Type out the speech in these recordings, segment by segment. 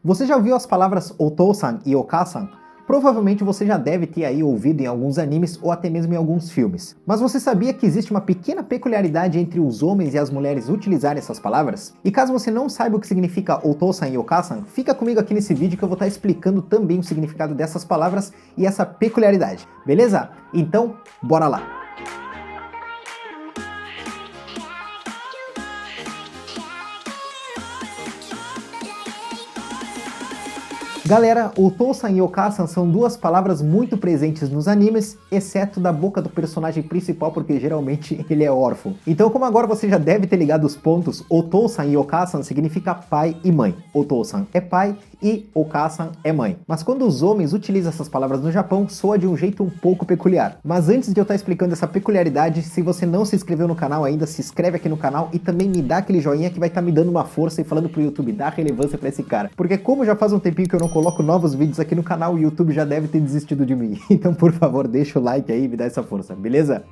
Você já ouviu as palavras Otou-san e Oka-san? Provavelmente você já deve ter aí ouvido em alguns animes ou até mesmo em alguns filmes. Mas você sabia que existe uma pequena peculiaridade entre os homens e as mulheres utilizarem essas palavras? E caso você não saiba o que significa Otou-san e Oka-san, fica comigo aqui nesse vídeo que eu vou estar explicando também o significado dessas palavras e essa peculiaridade, beleza? Então, bora lá! Galera, Otou-san e Oka-san são duas palavras muito presentes nos animes, exceto da boca do personagem principal, porque geralmente ele é órfão. Então, como agora você já deve ter ligado os pontos, Otou-san e Oka-san significa pai e mãe. Otou-san é pai e Oka-san é mãe. Mas quando os homens utilizam essas palavras no Japão, soa de um jeito um pouco peculiar. Mas antes de eu estar explicando essa peculiaridade, se você não se inscreveu no canal ainda, se inscreve aqui no canal e também me dá aquele joinha que vai estar me dando uma força e falando pro YouTube dar relevância pra esse cara. Porque como já faz um tempinho que eu não coloco novos vídeos aqui no canal, o YouTube já deve ter desistido de mim. Então, por favor, deixa o like aí e me dá essa força, beleza?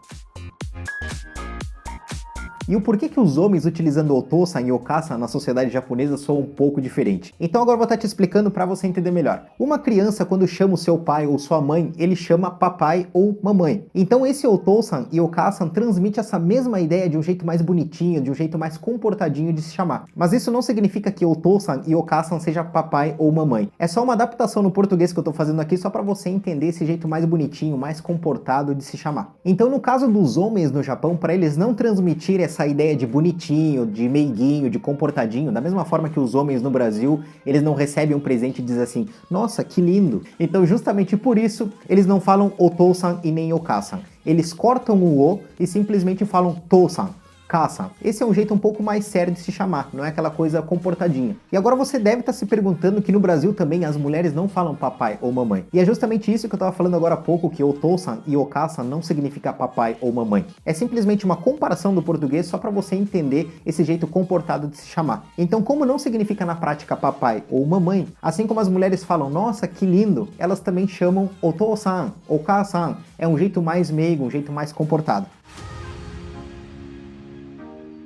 E o porquê que os homens utilizando Otou-san e Oka-san na sociedade japonesa soam um pouco diferente. Então agora eu vou estar te explicando para você entender melhor. Uma criança, quando chama o seu pai ou sua mãe, ele chama papai ou mamãe. Então esse Otou-san e Oka-san transmite essa mesma ideia de um jeito mais bonitinho, de um jeito mais comportadinho de se chamar. Mas isso não significa que Otou-san e Oka-san seja papai ou mamãe. É só uma adaptação no português que eu tô fazendo aqui só para você entender esse jeito mais bonitinho, mais comportado de se chamar. Então no caso dos homens no Japão, para eles não transmitirem essa ideia de bonitinho, de meiguinho, de comportadinho, da mesma forma que os homens no Brasil, eles não recebem um presente e dizem assim, nossa, que lindo. Então justamente por isso, eles não falam Otou-san e nem Oka-san. Eles cortam o O e simplesmente falam To-san. Ka-san. Esse é um jeito um pouco mais sério de se chamar, não é aquela coisa comportadinha. E agora você deve estar se perguntando que no Brasil também as mulheres não falam papai ou mamãe. E é justamente isso que eu estava falando agora há pouco, que Otou-san e Oka-san não significa papai ou mamãe. É simplesmente uma comparação do português só para você entender esse jeito comportado de se chamar. Então, como não significa na prática papai ou mamãe, assim como as mulheres falam, nossa, que lindo, elas também chamam Otou-san, Oka-san. É um jeito mais meigo, um jeito mais comportado.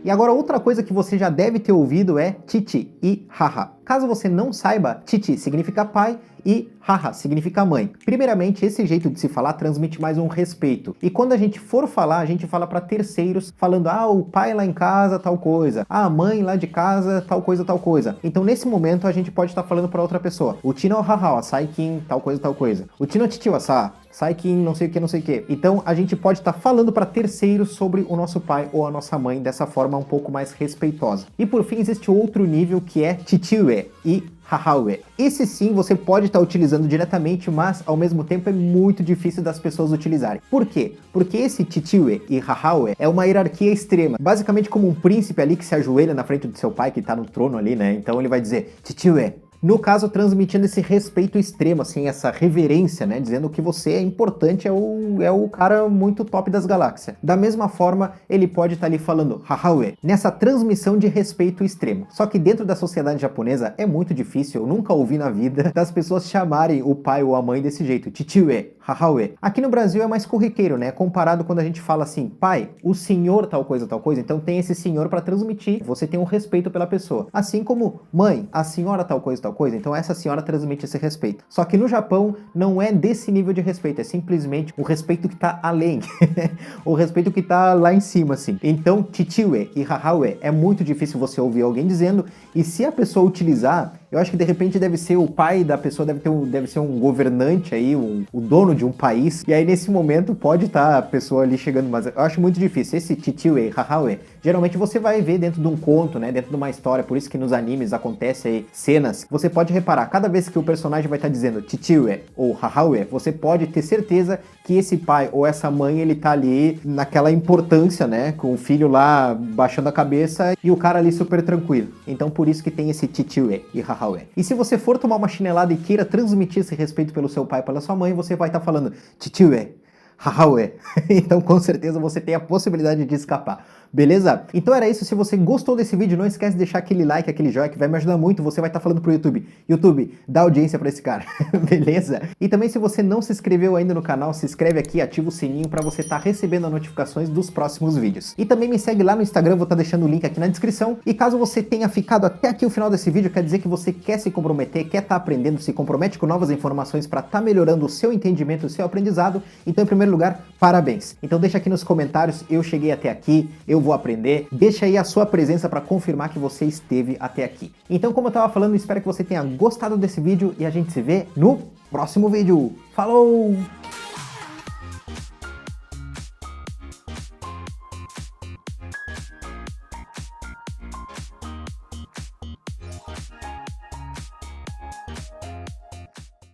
E agora outra coisa que você já deve ter ouvido é chichi e haha. Caso você não saiba, chichi significa pai e haha significa mãe. Primeiramente, esse jeito de se falar transmite mais um respeito. E quando a gente for falar, a gente fala para terceiros, falando, o pai lá em casa, tal coisa. A mãe lá de casa, tal coisa, tal coisa. Então, nesse momento, a gente pode estar falando para outra pessoa. O chino haha wa saikin, tal coisa, tal coisa. O chino chichi wa sa, saikin, não sei o que, não sei o que. Então, a gente pode estar falando para terceiros sobre o nosso pai ou a nossa mãe dessa forma um pouco mais respeitosa. E por fim, existe outro nível que é chichiue e hahaue. Esse sim você pode estar utilizando diretamente, mas ao mesmo tempo é muito difícil das pessoas utilizarem. Por quê? Porque esse chichiue e hahaue é uma hierarquia extrema. Basicamente como um príncipe ali que se ajoelha na frente do seu pai que tá no trono ali, né? Então ele vai dizer chichiue. No caso, transmitindo esse respeito extremo, assim, essa reverência, né? Dizendo que você é importante, é o cara muito top das galáxias. Da mesma forma, ele pode estar ali falando hahaue, nessa transmissão de respeito extremo. Só que dentro da sociedade japonesa é muito difícil, eu nunca ouvi na vida, das pessoas chamarem o pai ou a mãe desse jeito, chichiue, hahaue. Aqui no Brasil é mais corriqueiro, né? Comparado quando a gente fala assim, pai, o senhor tal coisa, então tem esse senhor para transmitir, você tem um respeito pela pessoa. Assim como mãe, a senhora tal coisa, então essa senhora transmite esse respeito. Só que no Japão não é desse nível de respeito, é simplesmente o respeito que tá além, o respeito que tá lá em cima, assim. Então, chichiue e hahaue é muito difícil você ouvir alguém dizendo, e se a pessoa utilizar, eu acho que de repente deve ser o pai da pessoa, deve ser um governante aí, o dono de um país, e aí nesse momento pode estar a pessoa ali chegando, mas eu acho muito difícil. Esse chichiue, hahaue, geralmente você vai ver dentro de um conto, né, dentro de uma história, por isso que nos animes acontece aí cenas, você pode reparar, cada vez que o personagem vai estar dizendo chichiue ou hahaue, você pode ter certeza que esse pai ou essa mãe, ele tá ali naquela importância, né, com o filho lá baixando a cabeça e o cara ali super tranquilo. Então por isso que tem esse chichiue e hahaue. E se você for tomar uma chinelada e queira transmitir esse respeito pelo seu pai e pela sua mãe, você vai estar falando chichiue, hahaue. Então com certeza você tem a possibilidade de escapar. Beleza? Então era isso, se você gostou desse vídeo, não esquece de deixar aquele like, aquele joinha, que vai me ajudar muito, você vai estar falando pro YouTube. YouTube, dá audiência pra esse cara, beleza? E também se você não se inscreveu ainda no canal, se inscreve aqui, ativa o sininho pra você estar recebendo as notificações dos próximos vídeos. E também me segue lá no Instagram, vou estar deixando o link aqui na descrição. E caso você tenha ficado até aqui o final desse vídeo, quer dizer que você quer se comprometer, quer estar aprendendo, se compromete com novas informações para estar melhorando o seu entendimento, o seu aprendizado. Então, em primeiro lugar, parabéns. Então deixa aqui nos comentários, eu cheguei até aqui, eu vou aprender. Deixa aí a sua presença para confirmar que você esteve até aqui. Então, como eu estava falando, espero que você tenha gostado desse vídeo e a gente se vê no próximo vídeo. Falou!